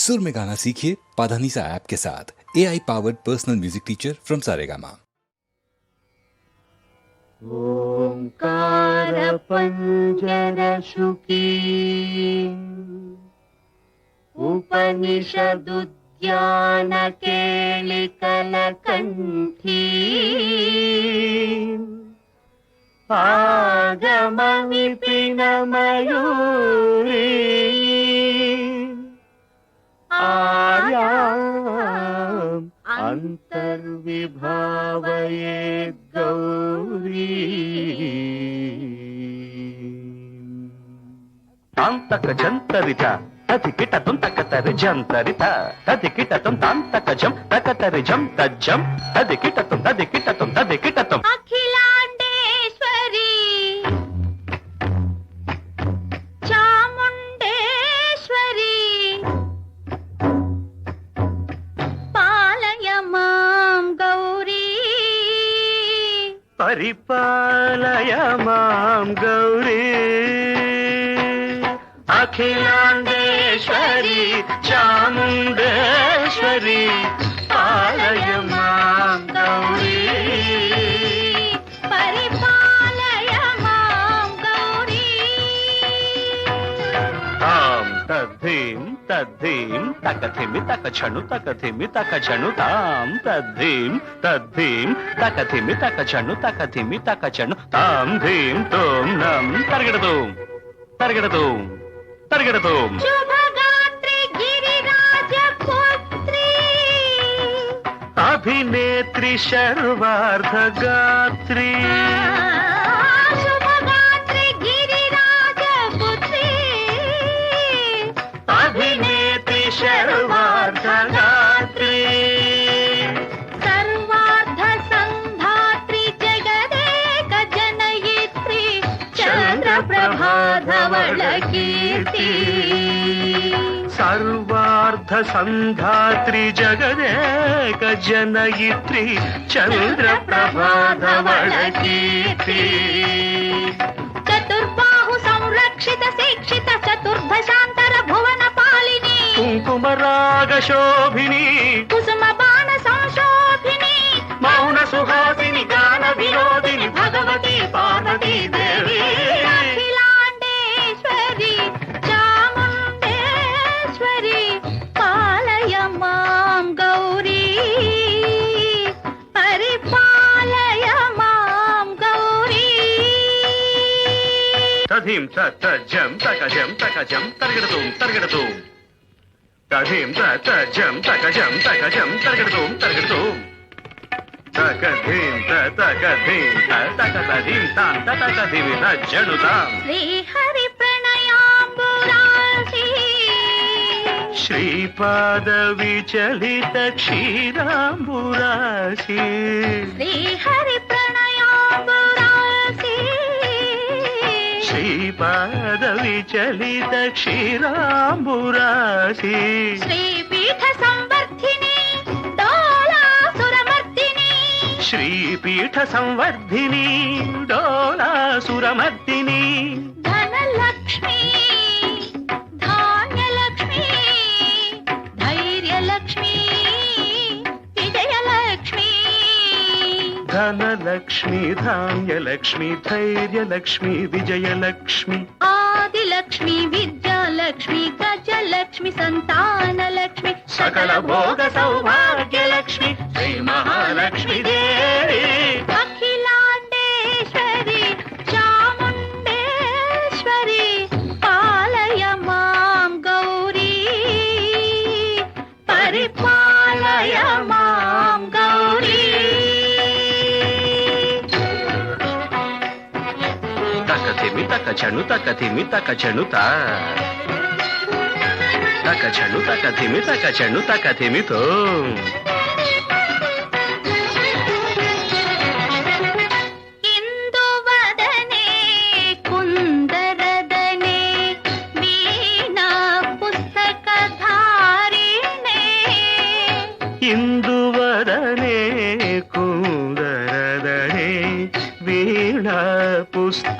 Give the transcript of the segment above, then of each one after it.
सुर में गाना सीखिए पाधानीसा ऐप के साथ। AI powered personal music teacher from Saregama. ओंकार पंजर शुकी उपनिषदुद्यान केलिकल कंठी आगम विपिन मयूरी आर्याम् अंतर्विभावये गौरी तांतक जंतरिता तदिकिट तुंतकतर जंतरिता तदिकिट तुम तांतक जम तकतर जम तज्जम तदिकिट तुम अखिलांडेश्वरी चामुंडेश्वरी पालय मां गौरी परिपालय मां गौरी अखिलांडेश्वरी चामुंडेश्वरी पालय मां गौरी परिपालय मां गौरी तां तद्धीं तकथिमि तकछनु तां तद्धीं तकथिमि तकछनु तां धीं तुम नं तर्गडतुम शुभगात्री गिरिराज पुत्री अभिनेत्री शर्वार्धगात्री शुभगात्री गिरिराज पुत्री अभिनेत्री शर्वार्धगात्री सर्वार्ध संधात्री जगदेक जनयित्री चंद्रप्रभा धवल कीर्ति सर्वार्ध संधात्री जगदेक जनयित्री चंद्रप्रभा धवल कीर्ति चतुर्बाहु संरक्षित शिक्षित चतुर्भशांतर भुवन पालिनी कुंकुम राग शोभिनी कुसुम बाण संशोभिनी मौन सुहासिनी गान विनोदिनी भगवती पार्वती देवी अखिलांडेश्वरी चामुंडेश्वरी पालय मां गौरी परिपालय मां गौरी तधीं तज्जं तकजं तर्गडतुं तधीं तज्जं तकजं तर्गडतुं तकधीं तकधीं तां तकधीमि तज्जनुतां श्री हरि प्रणयाम्बुरासी श्रीपाद विचलित क्षीराम्बुरासी श्री हरि प्रणयाम्बुरासी श्रीपाद विचलित क्षीराम्बुरासी श्रीपीठ संवर्धिनी डोलासुरमर्दिनी श्रीपीठ संवर्धिनी डोलासुरमर्दिनी धनलक्ष्मी धान्यलक्ष्मी धैर्यलक्ष्मी विजयलक्ष्मी धनलक्ष्मी धान्यलक्ष्मी धैर्यलक्ष्मी विजयलक्ष्मी आदिलक्ष्मी विद्यालक्ष्मी गजलक्ष्मी संतानलक्ष्मी सकल भोग सौभाग्यलक्ष्मी श्री महालक्ष्मी देवी अखिलांडेश्वरी चामुंडेश्वरी पालय मां गौरी परिपालय मां गौरी तकथिमि तकछनु ता तकथिमि तो इंदुवदने कुंदरदने वीणा पुस्तकधारिणे इंदुवदने कुंदरदने वीणा पुस्तकधारिणी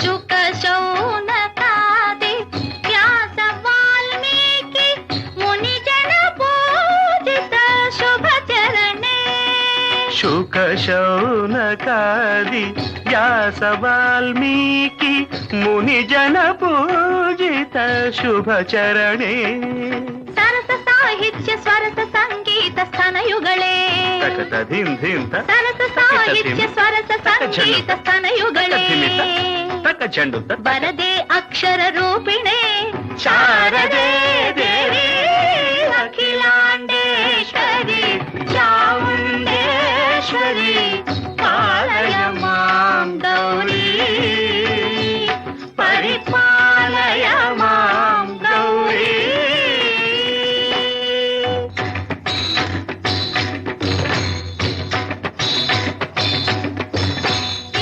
शुक शौनकादि व्यास శౌనకాది వ్యాస వాల్మీకి ముని జన పూజిత శుభచరణే సరస సాహిత్య స్వరస సంగీత స్థనయుಗಳೇ తకత ధిం ధిం త సరస సాహిత్య స్వరస సంగీత స్థనయుಗಳೇ తక చెండు త వరదే అక్షర రూపిణే శారదే దేవి అఖిలాండేశ్వరి చాముండేశ్వరి పాలయ మాం గౌరీ పరిపాలయ మాం గౌరీ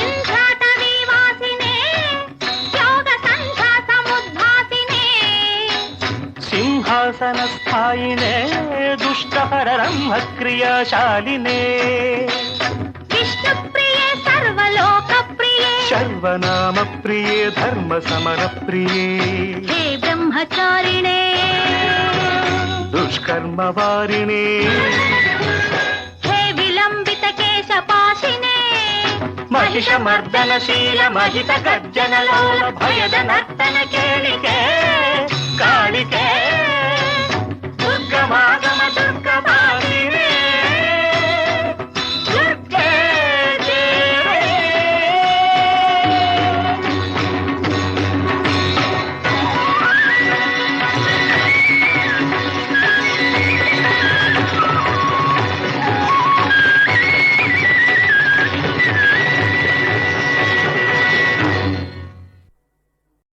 ఇంద్రాటవీ వాసినే యోగ సంధ్యా సముద్భాసినే సింహాసన స్థాయినే దుష్టహర బ్రహ్మ క్రియాశాలినే విష్ణు ప్రియే సర్వలోక ప్రియే సర్వనామ ప్రియే ధర్మ సమర ప్రియే హే బ్రహ్మచారిణే దుష్కర్మ వారిణే హే విలంబిత కేశపాశినే మహిష మర్దనశీల మహిత గర్జన లోల భయద నర్తన కేళికే